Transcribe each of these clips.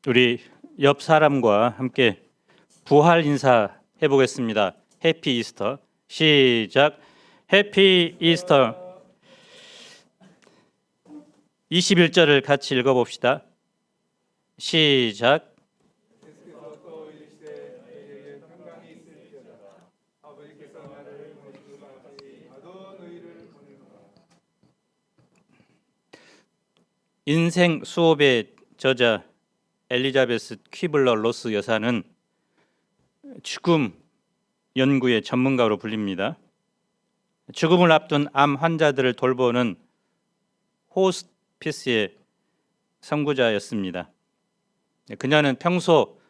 우리 옆 사람과 함께 부활 인사 해보겠습니다. 해피 이스터. 시작. 해피 이스터. 21절을 같이 읽어봅시다. 시작. 인생 수업의 저자 엘리자베스 퀴블러 로스 여사는 죽음 연구의 전문가로 불립니다. 죽음을 앞둔 암 환자들을 돌보는 호스피스의 선구자였습니다. 그녀는 평소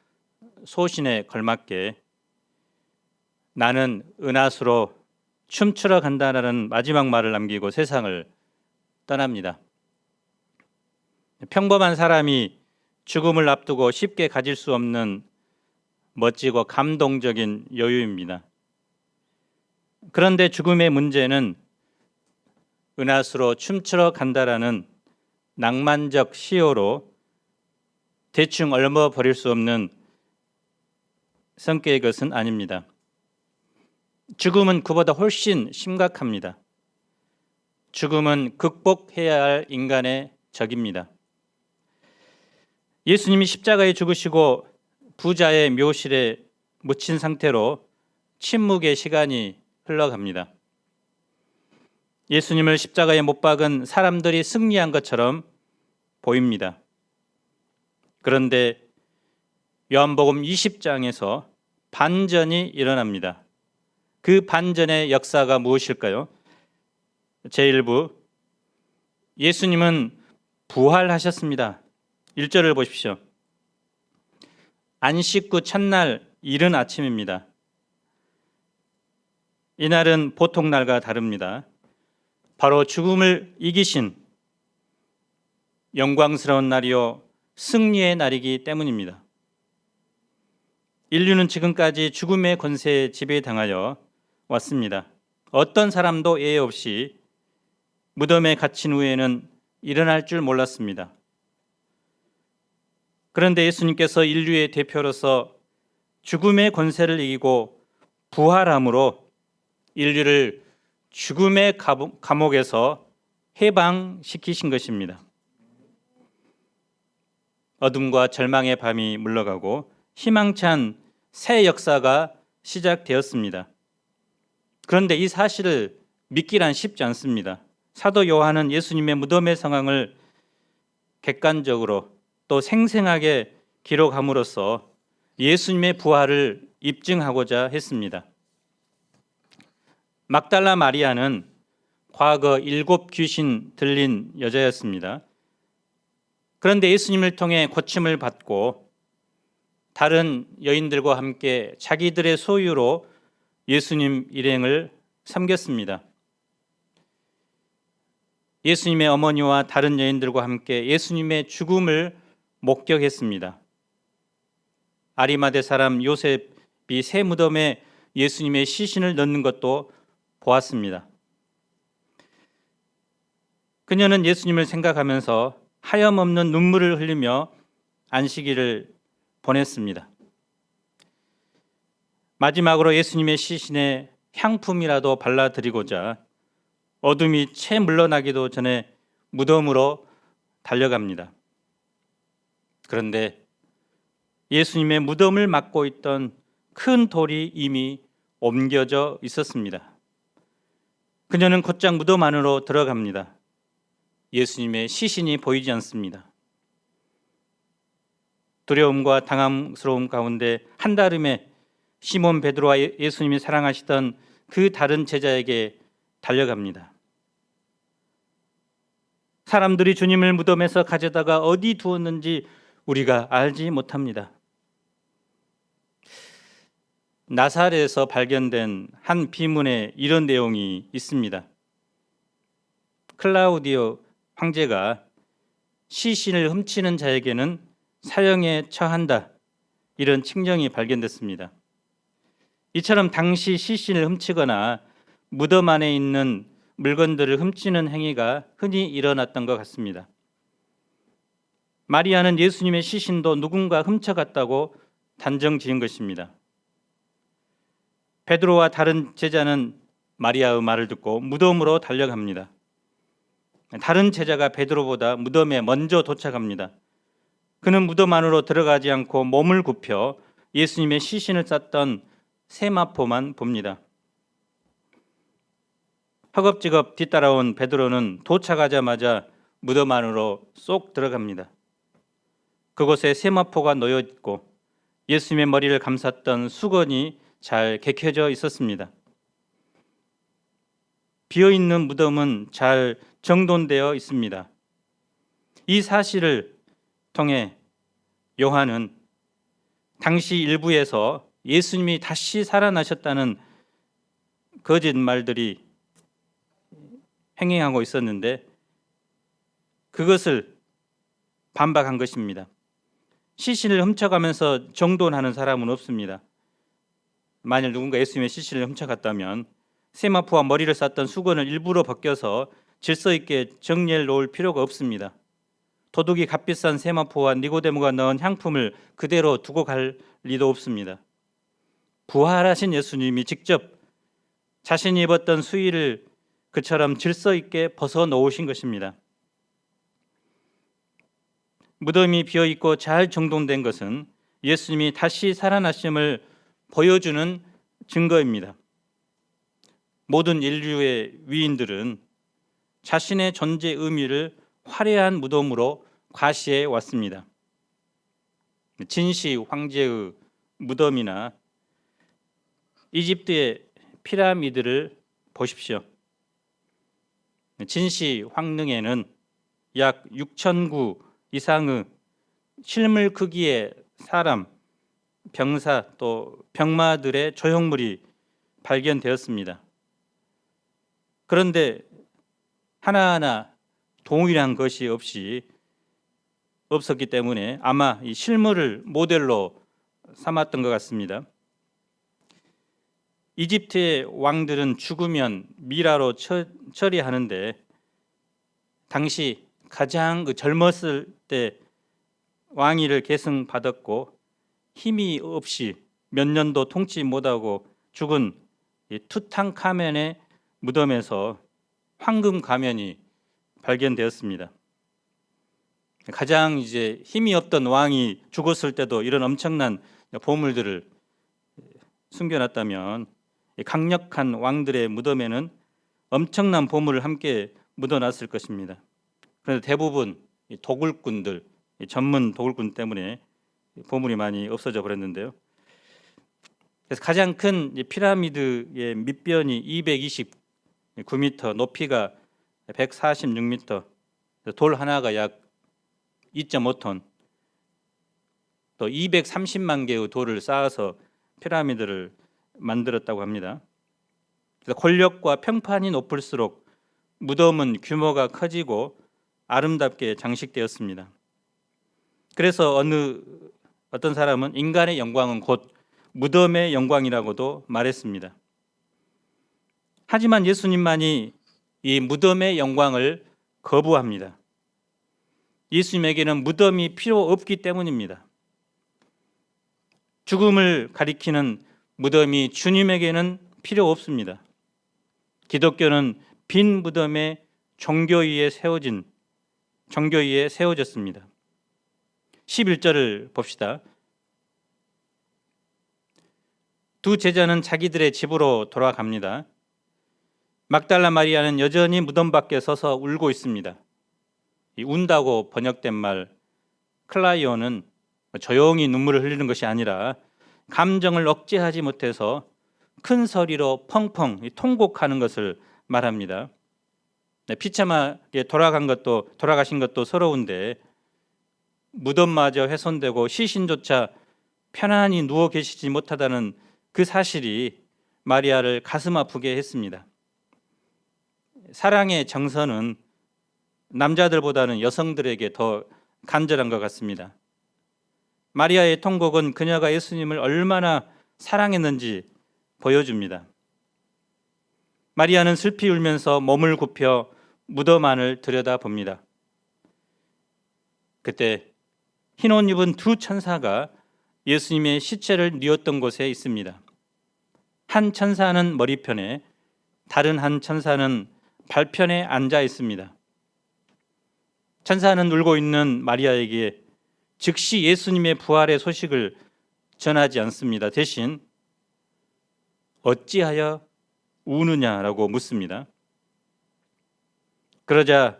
소신에 걸맞게 나는 은하수로 춤추러 간다라는 마지막 말을 남기고 세상을 떠납니다. 평범한 사람이 죽음을 앞두고 쉽게 가질 수 없는 멋지고 감동적인 여유입니다. 그런데 죽음의 문제는 은하수로 춤추러 간다라는 낭만적 시호로 대충 얽어버릴 수 없는 성격의 것은 아닙니다. 죽음은 그보다 훨씬 심각합니다. 죽음은 극복해야 할 인간의 적입니다. 예수님이 십자가에 죽으시고 부자의 묘실에 묻힌 상태로 침묵의 시간이 흘러갑니다. 예수님을 십자가에 못 박은 사람들이 승리한 것처럼 보입니다. 그런데 요한복음 20장에서 반전이 일어납니다. 그 반전의 역사가 무엇일까요? 제1부, 예수님은 부활하셨습니다. 1절을 보십시오. 안식구 첫날 이른 아침입니다. 이날은 보통 날과 다릅니다. 바로 죽음을 이기신 영광스러운 날이요 승리의 날이기 때문입니다. 인류는 지금까지 죽음의 권세에 지배당하여 왔습니다. 어떤 사람도 예외 없이 무덤에 갇힌 후에는 일어날 줄 몰랐습니다. 그런데 예수님께서 인류의 대표로서 죽음의 권세를 이기고 부활함으로 인류를 죽음의 감옥에서 해방시키신 것입니다. 어둠과 절망의 밤이 물러가고 희망찬 새 역사가 시작되었습니다. 그런데 이 사실을 믿기란 쉽지 않습니다. 사도 요한은 예수님의 무덤의 상황을 객관적으로 또 생생하게 기록함으로써 예수님의 부활을 입증하고자 했습니다. 막달라 마리아는 과거 7 귀신 들린 여자였습니다. 그런데 예수님을 통해 고침을 받고 다른 여인들과 함께 자기들의 소유로 예수님 일행을 섬겼습니다. 예수님의 어머니와 다른 여인들과 함께 예수님의 죽음을 목격했습니다. 아리마대 사람 요셉이 새 무덤에 예수님의 시신을 넣는 것도 보았습니다. 그녀는 예수님을 생각하면서 하염없는 눈물을 흘리며 안식일을 보냈습니다. 마지막으로 예수님의 시신에 향품이라도 발라드리고자 어둠이 채 물러나기도 전에 무덤으로 달려갑니다. 그런데 예수님의 무덤을 막고 있던 큰 돌이 이미 옮겨져 있었습니다. 그녀는 곧장 무덤 안으로 들어갑니다. 예수님의 시신이 보이지 않습니다. 두려움과 당황스러움 가운데 한달음에 시몬 베드로와 예수님이 사랑하시던 그 다른 제자에게 달려갑니다. 사람들이 주님을 무덤에서 가져다가 어디 두었는지 우리가 알지 못합니다. 나사렛에서 발견된 한 비문에 이런 내용이 있습니다. 클라우디오 황제가 시신을 훔치는 자에게는 사형에 처한다, 이런 칙령이 발견됐습니다. 이처럼 당시 시신을 훔치거나 무덤 안에 있는 물건들을 훔치는 행위가 흔히 일어났던 것 같습니다. 마리아는 예수님의 시신도 누군가 훔쳐갔다고 단정 지은 것입니다. 베드로와 다른 제자는 마리아의 말을 듣고 무덤으로 달려갑니다. 다른 제자가 베드로보다 무덤에 먼저 도착합니다. 그는 무덤 안으로 들어가지 않고 몸을 굽혀 예수님의 시신을 쌌던 세마포만 봅니다. 허겁지겁 뒤따라온 베드로는 도착하자마자 무덤 안으로 쏙 들어갑니다. 그곳에 세마포가 놓여 있고 예수님의 머리를 감쌌던 수건이 잘 개켜져 있었습니다. 비어있는 무덤은 잘 정돈되어 있습니다. 이 사실을 통해 요한은 당시 일부에서 예수님이 다시 살아나셨다는 거짓말들이 행행하고 있었는데 그것을 반박한 것입니다. 시신을 훔쳐가면서 정돈하는 사람은 없습니다. 만일 누군가 예수님의 시신을 훔쳐갔다면 세마포와 머리를 쌌던 수건을 일부러 벗겨서 질서 있게 정리해 놓을 필요가 없습니다. 도둑이 값비싼 세마포와 니고데모가 넣은 향품을 그대로 두고 갈 리도 없습니다. 부활하신 예수님이 직접 자신이 입었던 수의를 그처럼 질서 있게 벗어 놓으신 것입니다. 무덤이 비어있고 잘 정돈된 것은 예수님이 다시 살아나심을 보여주는 증거입니다. 모든 인류의 위인들은 자신의 존재 의미를 화려한 무덤으로 과시해 왔습니다. 진시 황제의 무덤이나 이집트의 피라미드를 보십시오. 진시 황릉에는 약 6,000구 이상의 실물 크기의 사람, 병사 또 병마들의 조형물이 발견되었습니다. 그런데 하나하나 동일한 것이 없었기 때문에 아마 이 실물을 모델로 삼았던 것 같습니다. 이집트의 왕들은 죽으면 미라로 처리하는데 당시 가장 젊었을 때 왕위를 계승받았고 힘이 없이 몇 년도 통치 못하고 죽은 투탕카멘의 무덤에서 황금 가면이 발견되었습니다. 가장 힘이 없던 왕이 죽었을 때도 이런 엄청난 보물들을 숨겨놨다면 강력한 왕들의 무덤에는 엄청난 보물을 함께 묻어놨을 것입니다. 그런데 대부분 도굴꾼들, 전문 도굴꾼 때문에 보물이 많이 없어져 버렸는데요. 그래서 가장 큰 피라미드의 밑변이 229m, 높이가 146m, 돌 하나가 약 2.5톤, 또 230만 개의 돌을 쌓아서 피라미드를 만들었다고 합니다. 그래서 권력과 평판이 높을수록 무덤은 규모가 커지고 아름답게 장식되었습니다. 그래서 어떤 사람은 인간의 영광은 곧 무덤의 영광이라고도 말했습니다. 하지만 예수님만이 이 무덤의 영광을 거부합니다. 예수님에게는 무덤이 필요 없기 때문입니다. 죽음을 가리키는 무덤이 주님에게는 필요 없습니다. 기독교는 빈 무덤에 종교 위에 세워졌습니다. 11절을 봅시다. 두 제자는 자기들의 집으로 돌아갑니다. 막달라 마리아는 여전히 무덤 밖에 서서 울고 있습니다. 이 운다고 번역된 말 클라이오는 조용히 눈물을 흘리는 것이 아니라 감정을 억제하지 못해서 큰 소리로 펑펑 통곡하는 것을 말합니다. 피차마게 돌아가신 것도 서러운데 무덤마저 훼손되고 시신조차 편안히 누워 계시지 못하다는 그 사실이 마리아를 가슴 아프게 했습니다. 사랑의 정서는 남자들보다는 여성들에게 더 간절한 것 같습니다. 마리아의 통곡은 그녀가 예수님을 얼마나 사랑했는지 보여줍니다. 마리아는 슬피 울면서 몸을 굽혀 무덤 안을 들여다봅니다. 그때 흰 옷 입은 두 천사가 예수님의 시체를 뉘었던 곳에 있습니다. 한 천사는 머리편에, 다른 한 천사는 발편에 앉아 있습니다. 천사는 울고 있는 마리아에게 즉시 예수님의 부활의 소식을 전하지 않습니다. 대신 어찌하여 우느냐라고 묻습니다. 그러자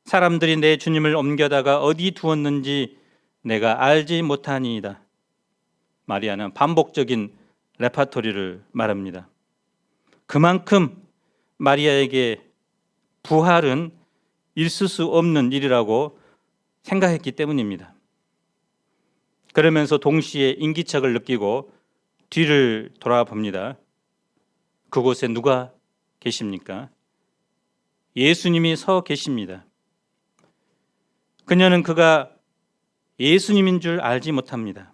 사람들이 내 주님을 옮겨다가 어디 두었는지 내가 알지 못하니이다. 마리아는 반복적인 레파토리를 말합니다. 그만큼 마리아에게 부활은 있을 수 없는 일이라고 생각했기 때문입니다. 그러면서 동시에 인기척을 느끼고 뒤를 돌아봅니다. 그곳에 누가 계십니까? 예수님이 서 계십니다. 그녀는 그가 예수님인 줄 알지 못합니다.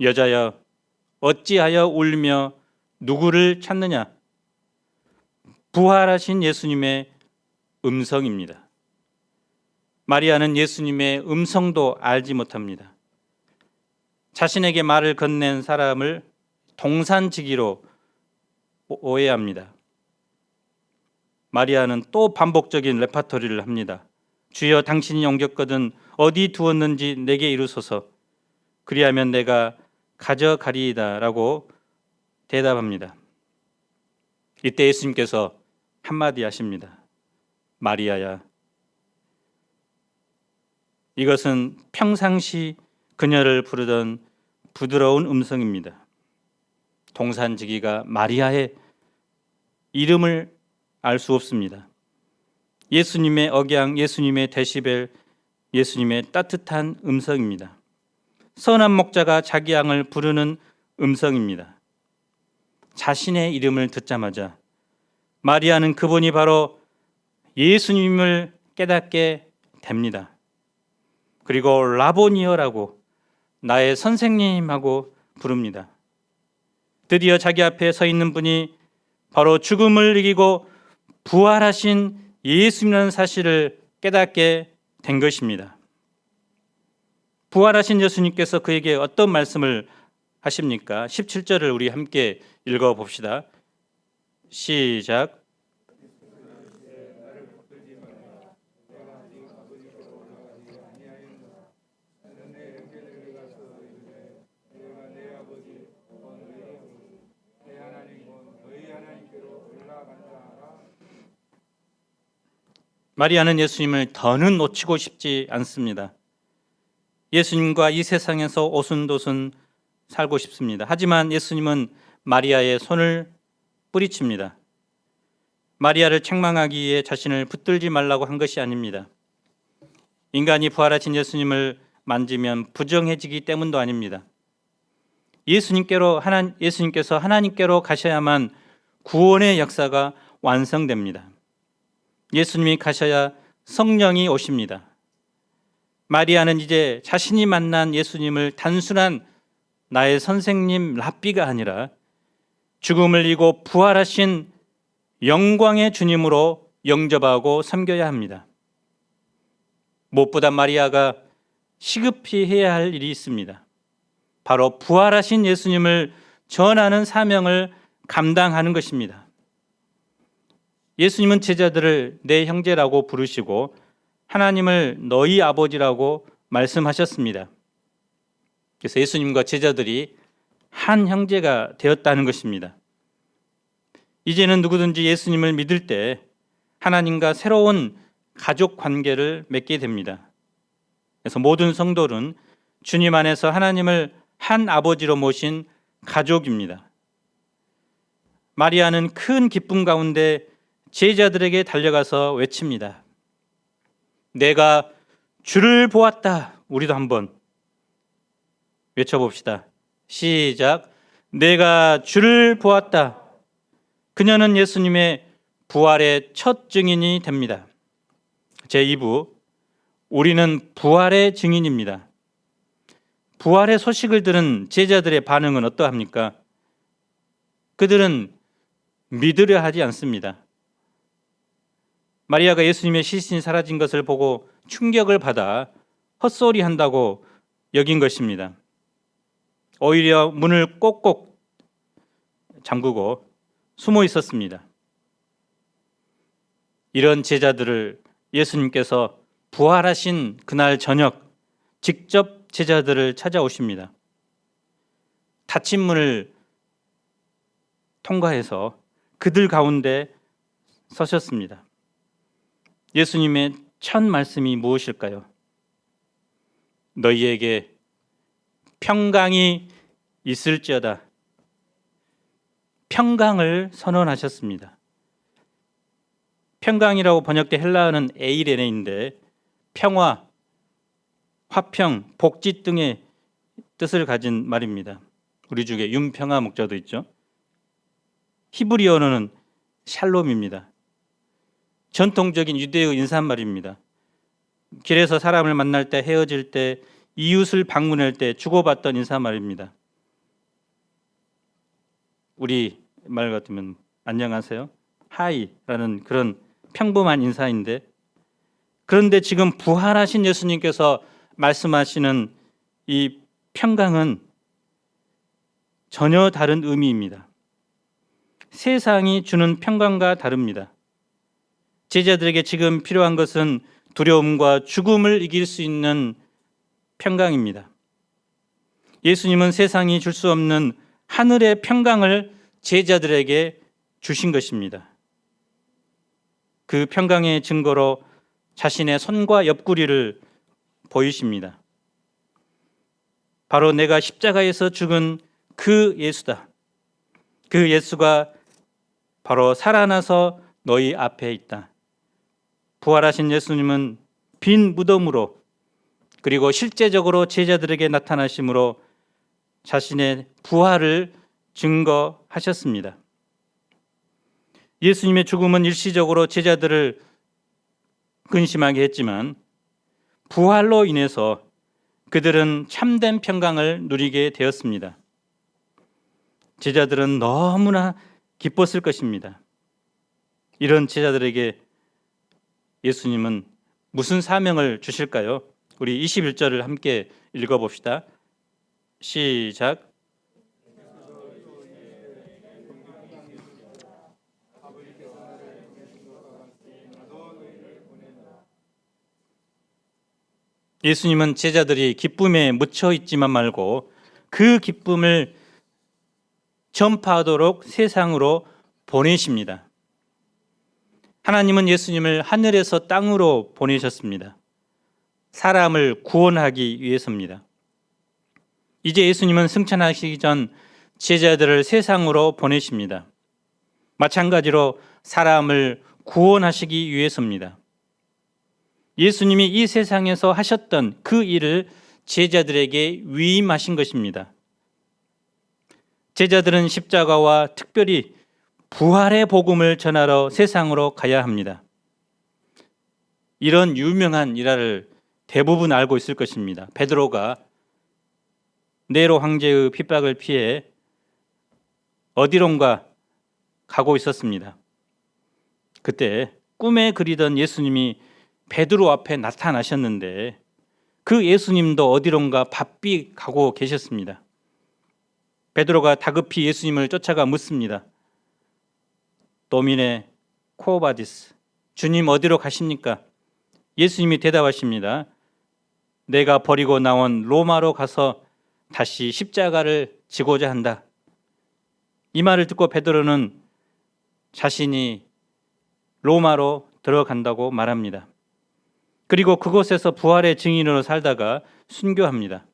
여자여, 어찌하여 울며 누구를 찾느냐? 부활하신 예수님의 음성입니다. 마리아는 예수님의 음성도 알지 못합니다. 자신에게 말을 건넨 사람을 동산지기로 오해합니다. 마리아는 또 반복적인 레파토리를 합니다. 주여, 당신이 옮겼거든 어디 두었는지 내게 이루소서. 그리하면 내가 가져가리이다 라고 대답합니다. 이때 예수님께서 한마디 하십니다. 마리아야. 이것은 평상시 그녀를 부르던 부드러운 음성입니다. 동산지기가 마리아의 이름을 알 수 없습니다. 예수님의 억양, 예수님의 데시벨, 예수님의 따뜻한 음성입니다. 선한 목자가 자기 양을 부르는 음성입니다. 자신의 이름을 듣자마자 마리아는 그분이 바로 예수님을 깨닫게 됩니다. 그리고 라보니어라고, 나의 선생님하고 부릅니다. 드디어 자기 앞에 서 있는 분이 바로 죽음을 이기고 부활하신 예수님이라는 사실을 깨닫게 된 것입니다. 부활하신 예수님께서 그에게 어떤 말씀을 하십니까? 17절을 우리 함께 읽어봅시다. 시작. 마리아는 예수님을 더는 놓치고 싶지 않습니다. 예수님과 이 세상에서 오순도순 살고 싶습니다. 하지만 예수님은 마리아의 손을 뿌리칩니다. 마리아를 책망하기 위해 자신을 붙들지 말라고 한 것이 아닙니다. 인간이 부활하신 예수님을 만지면 부정해지기 때문도 아닙니다. 예수님께서 하나님께로 가셔야만 구원의 역사가 완성됩니다. 예수님이 가셔야 성령이 오십니다. 마리아는 이제 자신이 만난 예수님을 단순한 나의 선생님 랍비가 아니라 죽음을 이기고 부활하신 영광의 주님으로 영접하고 섬겨야 합니다. 무엇보다 마리아가 시급히 해야 할 일이 있습니다. 바로 부활하신 예수님을 전하는 사명을 감당하는 것입니다. 예수님은 제자들을 내 형제라고 부르시고 하나님을 너희 아버지라고 말씀하셨습니다. 그래서 예수님과 제자들이 한 형제가 되었다는 것입니다. 이제는 누구든지 예수님을 믿을 때 하나님과 새로운 가족 관계를 맺게 됩니다. 그래서 모든 성도는 주님 안에서 하나님을 한 아버지로 모신 가족입니다. 마리아는 큰 기쁨 가운데 제자들에게 달려가서 외칩니다. 내가 주를 보았다. 우리도 한번 외쳐봅시다. 시작. 내가 주를 보았다. 그녀는 예수님의 부활의 첫 증인이 됩니다. 제2부, 우리는 부활의 증인입니다. 부활의 소식을 들은 제자들의 반응은 어떠합니까? 그들은 믿으려 하지 않습니다. 마리아가 예수님의 시신이 사라진 것을 보고 충격을 받아 헛소리 한다고 여긴 것입니다. 오히려 문을 꼭꼭 잠그고 숨어 있었습니다. 이런 제자들을 예수님께서 부활하신 그날 저녁 직접 제자들을 찾아오십니다. 닫힌 문을 통과해서 그들 가운데 서셨습니다. 예수님의 첫 말씀이 무엇일까요? 너희에게 평강이 있을지어다. 평강을 선언하셨습니다. 평강이라고 번역된 헬라어는 에이레네인데 평화, 화평, 복지 등의 뜻을 가진 말입니다. 우리 중에 윤평화 목자도 있죠. 히브리어는 샬롬입니다. 전통적인 유대의 인사말입니다. 길에서 사람을 만날 때, 헤어질 때, 이웃을 방문할 때 주고받던 인사말입니다. 우리 말 같으면 안녕하세요, 하이라는 그런 평범한 인사인데, 그런데 지금 부활하신 예수님께서 말씀하시는 이 평강은 전혀 다른 의미입니다. 세상이 주는 평강과 다릅니다. 제자들에게 지금 필요한 것은 두려움과 죽음을 이길 수 있는 평강입니다. 예수님은 세상이 줄 수 없는 하늘의 평강을 제자들에게 주신 것입니다. 그 평강의 증거로 자신의 손과 옆구리를 보이십니다. 바로 내가 십자가에서 죽은 그 예수다. 그 예수가 바로 살아나서 너희 앞에 있다. 부활하신 예수님은 빈 무덤으로 그리고 실제적으로 제자들에게 나타나심으로 자신의 부활을 증거하셨습니다. 예수님의 죽음은 일시적으로 제자들을 근심하게 했지만 부활로 인해서 그들은 참된 평강을 누리게 되었습니다. 제자들은 너무나 기뻤을 것입니다. 이런 제자들에게 예수님은 무슨 사명을 주실까요? 우리 21절을 함께 읽어봅시다. 시작. 예수님은 제자들이 기쁨에 묻혀 있지만 말고 그 기쁨을 전파하도록 세상으로 보내십니다. 하나님은 예수님을 하늘에서 땅으로 보내셨습니다. 사람을 구원하기 위해서입니다. 이제 예수님은 승천하시기 전 제자들을 세상으로 보내십니다. 마찬가지로 사람을 구원하시기 위해서입니다. 예수님이 이 세상에서 하셨던 그 일을 제자들에게 위임하신 것입니다. 제자들은 십자가와 특별히 부활의 복음을 전하러 세상으로 가야 합니다. 이런 유명한 일화를 대부분 알고 있을 것입니다. 베드로가 네로 황제의 핍박을 피해 어디론가 가고 있었습니다. 그때 꿈에 그리던 예수님이 베드로 앞에 나타나셨는데 그 예수님도 어디론가 바삐 가고 계셨습니다. 베드로가 다급히 예수님을 쫓아가 묻습니다. 도미네 코바디스, 주님 어디로 가십니까? 예수님이 대답하십니다. 내가 버리고 나온 로마로 가서 다시 십자가를 지고자 한다. 이 말을 듣고 베드로는 자신이 로마로 들어간다고 말합니다. 그리고 그곳에서 부활의 증인으로 살다가 순교합니다.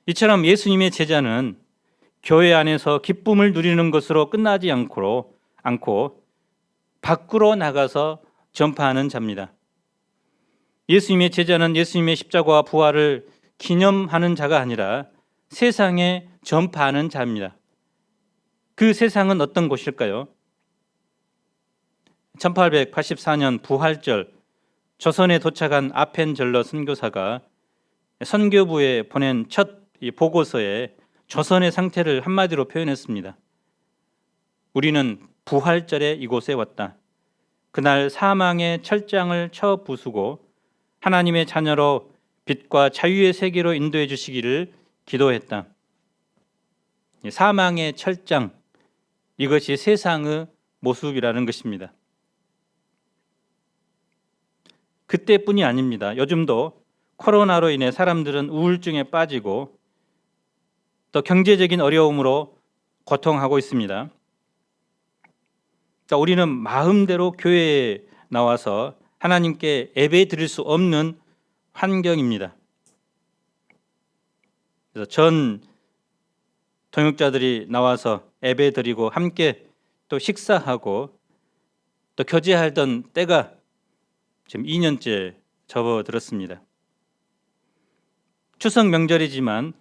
이처럼 예수님의 제자는 교회 안에서 기쁨을 누리는 것으로 끝나지 않고 밖으로 나가서 전파하는 자입니다. 예수님의 제자는 예수님의 십자가와 부활을 기념하는 자가 아니라 세상에 전파하는 자입니다. 그 세상은 어떤 곳일까요? 1884년 부활절 조선에 도착한 아펜젤러 선교사가 선교부에 보낸 첫 보고서에 조선의 상태를 한마디로 표현했습니다. 우리는 부활절에 이곳에 왔다. 그날 사망의 철장을 쳐 부수고 하나님의 자녀로 빛과 자유의 세계로 인도해 주시기를 기도했다. 사망의 철장, 이것이 세상의 모습이라는 것입니다. 그때뿐이 아닙니다. 요즘도 코로나로 인해 사람들은 우울증에 빠지고 또 경제적인 어려움으로 고통하고 있습니다. 우리는 마음대로 교회에 나와서 하나님께 예배 드릴 수 없는 환경입니다. 그래서 전 동역자들이 나와서 예배 드리고 함께 또 식사하고 또 교제하던 때가 지금 2년째 접어들었습니다. 추석 명절이지만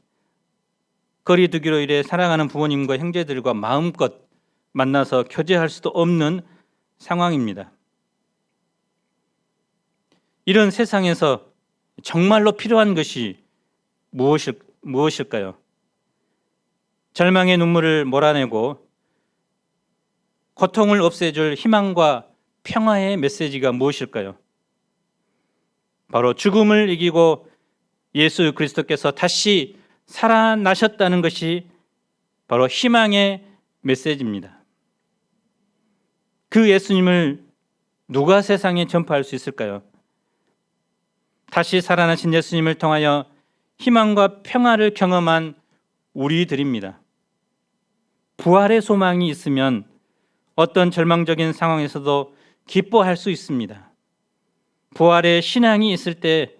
거리 두기로 인해 사랑하는 부모님과 형제들과 마음껏 만나서 교제할 수도 없는 상황입니다. 이런 세상에서 정말로 필요한 것이 무엇일까요? 절망의 눈물을 몰아내고 고통을 없애줄 희망과 평화의 메시지가 무엇일까요? 바로 죽음을 이기고 예수 그리스도께서 다시 살아나셨다는 것이 바로 희망의 메시지입니다. 그 예수님을 누가 세상에 전파할 수 있을까요? 다시 살아나신 예수님을 통하여 희망과 평화를 경험한 우리들입니다. 부활의 소망이 있으면 어떤 절망적인 상황에서도 기뻐할 수 있습니다. 부활의 신앙이 있을 때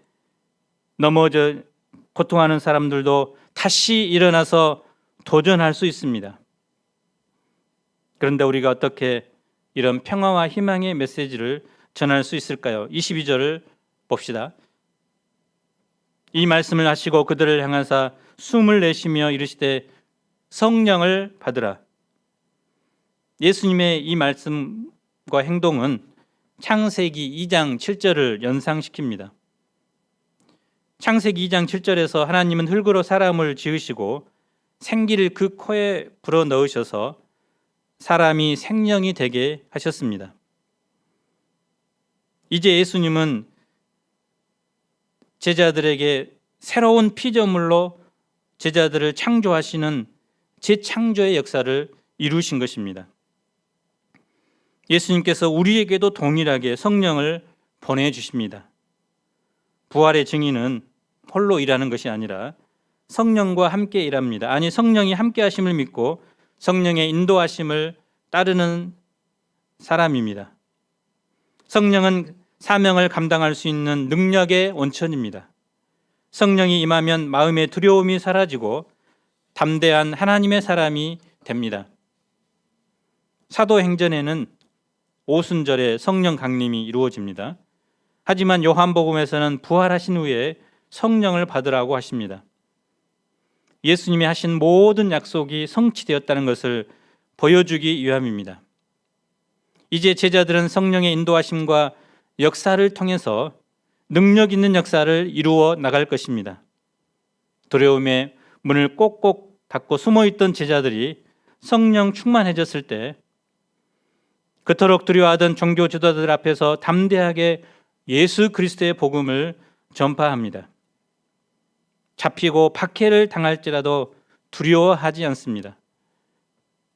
넘어져 고통하는 사람들도 다시 일어나서 도전할 수 있습니다. 그런데 우리가 어떻게 이런 평화와 희망의 메시지를 전할 수 있을까요? 22절을 봅시다. 이 말씀을 하시고 그들을 향하사 숨을 내쉬며 이르시되 성령을 받으라. 예수님의 이 말씀과 행동은 창세기 2장 7절을 연상시킵니다. 창세기 2장 7절에서 하나님은 흙으로 사람을 지으시고 생기를 그 코에 불어 넣으셔서 사람이 생명이 되게 하셨습니다. 이제 예수님은 제자들에게 새로운 피조물로 제자들을 창조하시는 재창조의 역사를 이루신 것입니다. 예수님께서 우리에게도 동일하게 성령을 보내주십니다. 부활의 증인은 홀로 일하는 것이 아니라 성령과 함께 일합니다. 아니, 성령이 함께 하심을 믿고 성령의 인도하심을 따르는 사람입니다. 성령은 사명을 감당할 수 있는 능력의 원천입니다. 성령이 임하면 마음의 두려움이 사라지고 담대한 하나님의 사람이 됩니다. 사도행전에는 오순절에 성령 강림이 이루어집니다. 하지만 요한복음에서는 부활하신 후에 성령을 받으라고 하십니다. 예수님이 하신 모든 약속이 성취되었다는 것을 보여주기 위함입니다. 이제 제자들은 성령의 인도하심과 역사를 통해서 능력 있는 역사를 이루어 나갈 것입니다. 두려움에 문을 꼭꼭 닫고 숨어있던 제자들이 성령 충만해졌을 때 그토록 두려워하던 종교 지도자들 앞에서 담대하게 예수 그리스도의 복음을 전파합니다. 잡히고 박해를 당할지라도 두려워하지 않습니다.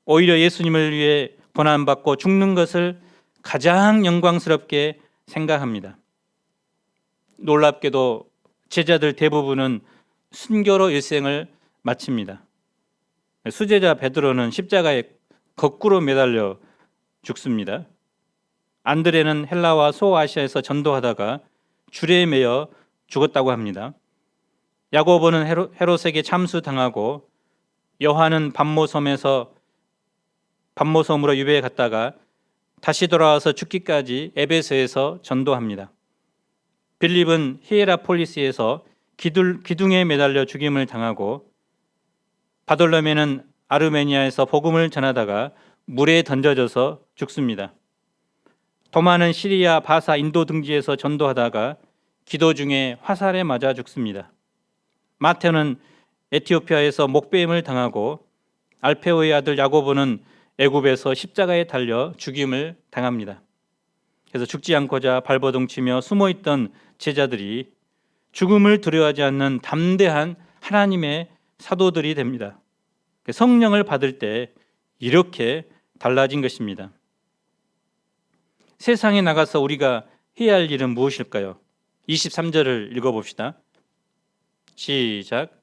오히려 예수님을 위해 고난받고 죽는 것을 가장 영광스럽게 생각합니다. 놀랍게도 제자들 대부분은 순교로 일생을 마칩니다. 수제자 베드로는 십자가에 거꾸로 매달려 죽습니다. 안드레는 헬라와 소아시아에서 전도하다가 줄에 매여 죽었다고 합니다. 야고보는 헤롯에게 참수당하고 요한은 밤모섬으로 유배해 갔다가 다시 돌아와서 죽기까지 에베소에서 전도합니다. 빌립은 히에라폴리스에서 기둥에 매달려 죽임을 당하고 바돌로메는 아르메니아에서 복음을 전하다가 물에 던져져서 죽습니다. 도마는 시리아, 바사, 인도 등지에서 전도하다가 기도 중에 화살에 맞아 죽습니다. 마테오는 에티오피아에서 목배임을 당하고 알페오의 아들 야고보는 애굽에서 십자가에 달려 죽임을 당합니다. 그래서 죽지 않고자 발버둥 치며 숨어있던 제자들이 죽음을 두려워하지 않는 담대한 하나님의 사도들이 됩니다. 성령을 받을 때 이렇게 달라진 것입니다. 세상에 나가서 우리가 해야 할 일은 무엇일까요? 23절을 읽어봅시다. 시작.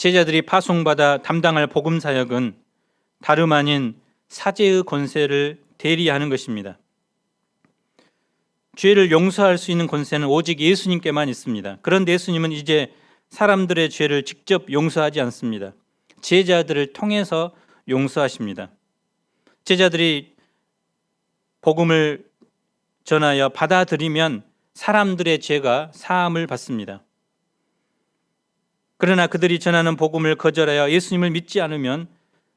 제자들이 파송받아 담당할 복음 사역은 다름 아닌 사제의 권세를 대리하는 것입니다. 죄를 용서할 수 있는 권세는 오직 예수님께만 있습니다. 그런데 예수님은 이제 사람들의 죄를 직접 용서하지 않습니다. 제자들을 통해서 용서하십니다. 제자들이 복음을 전하여 받아들이면 사람들의 죄가 사함을 받습니다. 그러나 그들이 전하는 복음을 거절하여 예수님을 믿지 않으면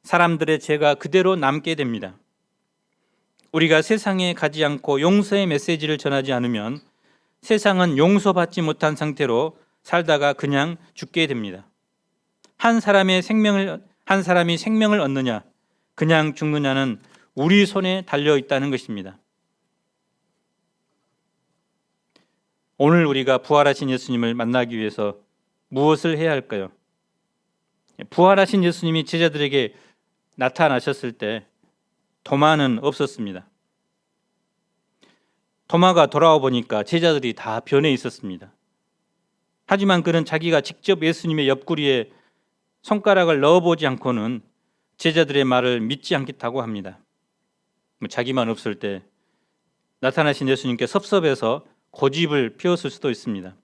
사람들의 죄가 그대로 남게 됩니다. 우리가 세상에 가지 않고 용서의 메시지를 전하지 않으면 세상은 용서받지 못한 상태로 살다가 그냥 죽게 됩니다. 한 사람이 생명을 얻느냐, 그냥 죽느냐는 우리 손에 달려 있다는 것입니다. 오늘 우리가 부활하신 예수님을 만나기 위해서 무엇을 해야 할까요? 부활하신 예수님이 제자들에게 나타나셨을 때 도마는 없었습니다. 도마가 돌아와 보니까 제자들이 다 변해 있었습니다. 하지만 그는 자기가 직접 예수님의 옆구리에 손가락을 넣어보지 않고는 제자들의 말을 믿지 않겠다고 합니다. 자기만 없을 때 나타나신 예수님께 섭섭해서 고집을 피웠을 수도 있습니다.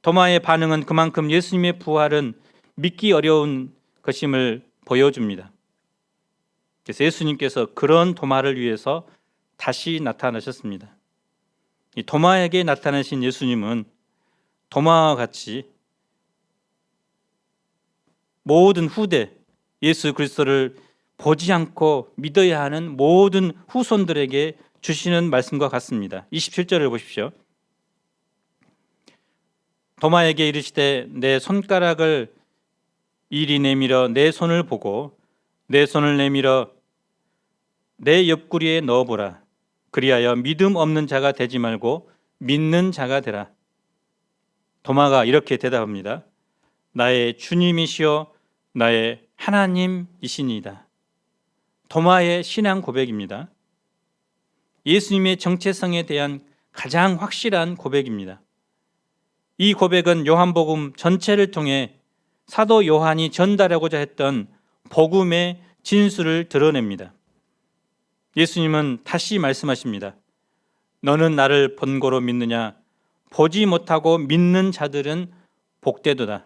도마의 반응은 그만큼 예수님의 부활은 믿기 어려운 것임을 보여줍니다. 그래서 예수님께서 그런 도마를 위해서 다시 나타나셨습니다. 이 도마에게 나타나신 예수님은 도마와 같이 모든 후대 예수 그리스도를 보지 않고 믿어야 하는 모든 후손들에게 주시는 말씀과 같습니다. 27절을 보십시오. 도마에게 이르시되 내 손가락을 이리 내밀어 내 손을 보고 내 손을 내밀어 내 옆구리에 넣어보라. 그리하여 믿음 없는 자가 되지 말고 믿는 자가 되라. 도마가 이렇게 대답합니다. 나의 주님이시여 나의 하나님이시니이다. 도마의 신앙 고백입니다. 예수님의 정체성에 대한 가장 확실한 고백입니다. 이 고백은 요한복음 전체를 통해 사도 요한이 전달하고자 했던 복음의 진수를 드러냅니다. 예수님은 다시 말씀하십니다. 너는 나를 본고로 믿느냐? 보지 못하고 믿는 자들은 복되도다.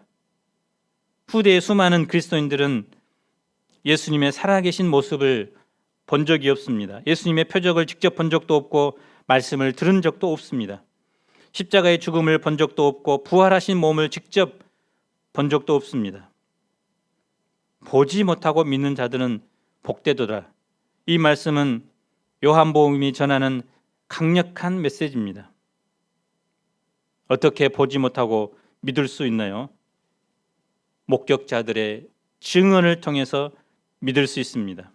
후대의 수많은 그리스도인들은 예수님의 살아계신 모습을 본 적이 없습니다. 예수님의 표적을 직접 본 적도 없고 말씀을 들은 적도 없습니다. 십자가의 죽음을 본 적도 없고 부활하신 몸을 직접 본 적도 없습니다. 보지 못하고 믿는 자들은 복되도다. 이 말씀은 요한복음이 전하는 강력한 메시지입니다. 어떻게 보지 못하고 믿을 수 있나요? 목격자들의 증언을 통해서 믿을 수 있습니다.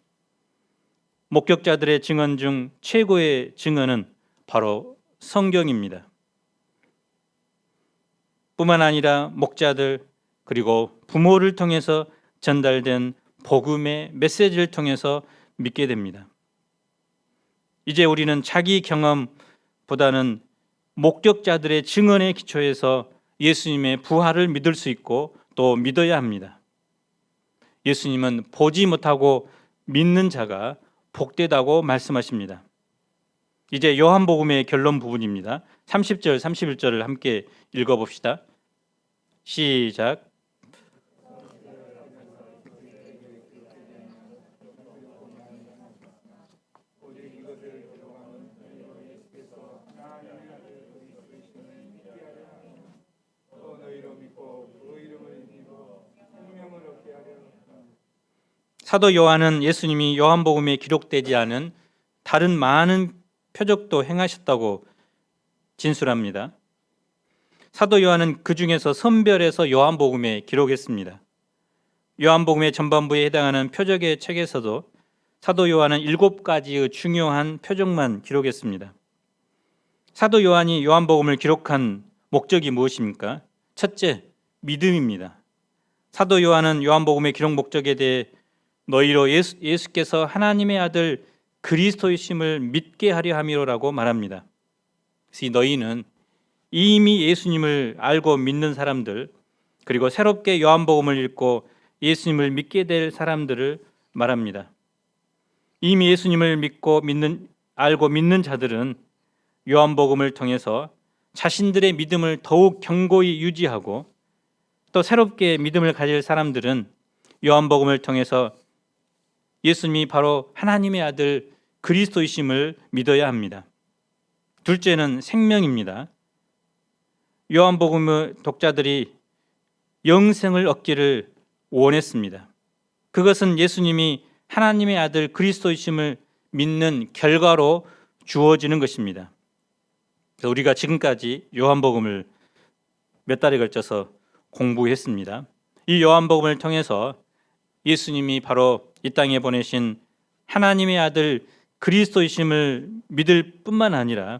목격자들의 증언 중 최고의 증언은 바로 성경입니다. 뿐만 아니라 목자들 그리고 부모를 통해서 전달된 복음의 메시지를 통해서 믿게 됩니다. 이제 우리는 자기 경험보다는 목격자들의 증언에 기초해서 예수님의 부활을 믿을 수 있고 또 믿어야 합니다. 예수님은 보지 못하고 믿는 자가 복되다고 말씀하십니다. 이제 요한복음의 결론 부분입니다. 30절, 31절을 함께 읽어봅시다. 시작. 사도 요한은 예수님이 요한복음에 기록되지 않은 다른 많은 표적도 행하셨다고 진술합니다. 사도 요한은 그 중에서 선별해서 요한복음에 기록했습니다. 요한복음의 전반부에 해당하는 표적의 책에서도 사도 요한은 7가지의 중요한 표적만 기록했습니다. 사도 요한이 요한복음을 기록한 목적이 무엇입니까? 첫째, 믿음입니다. 사도 요한은 요한복음의 기록 목적에 대해 너희로 예수께서 하나님의 아들 그리스도이심을 믿게 하려 함이로라고 말합니다. 그래서 이 너희는 이미 예수님을 알고 믿는 사람들, 그리고 새롭게 요한복음을 읽고 예수님을 믿게 될 사람들을 말합니다. 이미 예수님을 알고 믿는 자들은 요한복음을 통해서 자신들의 믿음을 더욱 견고히 유지하고, 또 새롭게 믿음을 가질 사람들은 요한복음을 통해서 예수님이 바로 하나님의 아들 그리스도이심을 믿어야 합니다. 둘째는 생명입니다. 요한복음의 독자들이 영생을 얻기를 원했습니다. 그것은 예수님이 하나님의 아들 그리스도이심을 믿는 결과로 주어지는 것입니다. 그래서 우리가 지금까지 요한복음을 몇 달에 걸쳐서 공부했습니다. 이 요한복음을 통해서 예수님이 바로 이 땅에 보내신 하나님의 아들 그리스도이심을 믿을 뿐만 아니라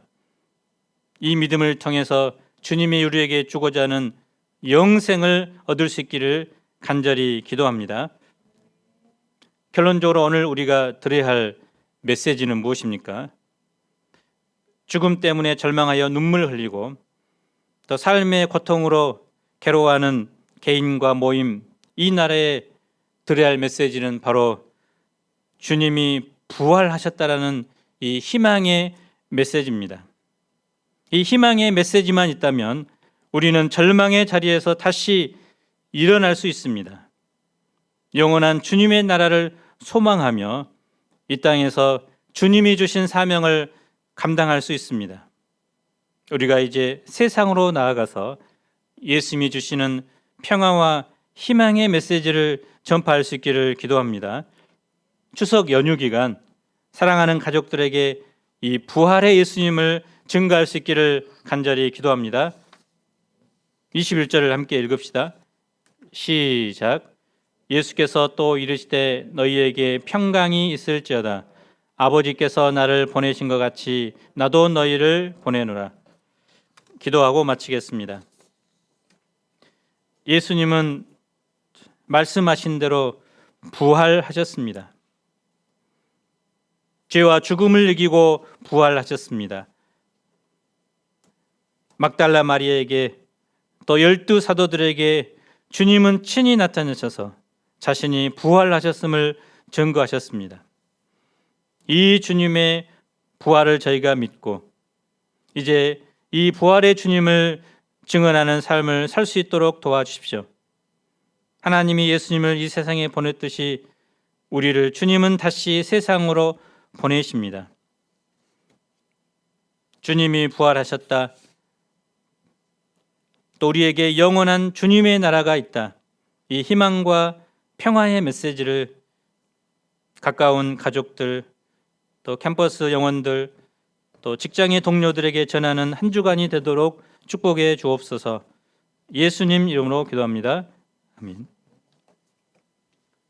이 믿음을 통해서 주님이 우리에게 주고자 하는 영생을 얻을 수 있기를 간절히 기도합니다. 결론적으로 오늘 우리가 들어야 할 메시지는 무엇입니까? 죽음 때문에 절망하여 눈물을 흘리고 또 삶의 고통으로 괴로워하는 개인과 모임, 이 나라에 들어야 할 메시지는 바로 주님이 부활하셨다라는 이 희망의 메시지입니다. 이 희망의 메시지만 있다면 우리는 절망의 자리에서 다시 일어날 수 있습니다. 영원한 주님의 나라를 소망하며 이 땅에서 주님이 주신 사명을 감당할 수 있습니다. 우리가 이제 세상으로 나아가서 예수님이 주시는 평화와 희망의 메시지를 전파할 수 있기를 기도합니다. 추석 연휴 기간 사랑하는 가족들에게 이 부활의 예수님을 증거할 수 있기를 간절히 기도합니다. 21절을 함께 읽읍시다. 시작. 예수께서 또 이르시되 너희에게 평강이 있을지어다. 아버지께서 나를 보내신 것 같이 나도 너희를 보내노라. 기도하고 마치겠습니다. 예수님은 말씀하신 대로 부활하셨습니다. 죄와 죽음을 이기고 부활하셨습니다. 막달라 마리아에게 또 12 사도들에게 주님은 친히 나타나셔서 자신이 부활하셨음을 증거하셨습니다. 이 주님의 부활을 저희가 믿고 이제 이 부활의 주님을 증언하는 삶을 살 수 있도록 도와주십시오. 하나님이 예수님을 이 세상에 보냈듯이 우리를 주님은 다시 세상으로 보내십니다. 주님이 부활하셨다. 또 우리에게 영원한 주님의 나라가 있다. 이 희망과 평화의 메시지를 가까운 가족들, 또 캠퍼스 영혼들, 또 직장의 동료들에게 전하는 한 주간이 되도록 축복해 주옵소서. 예수님 이름으로 기도합니다. 아멘.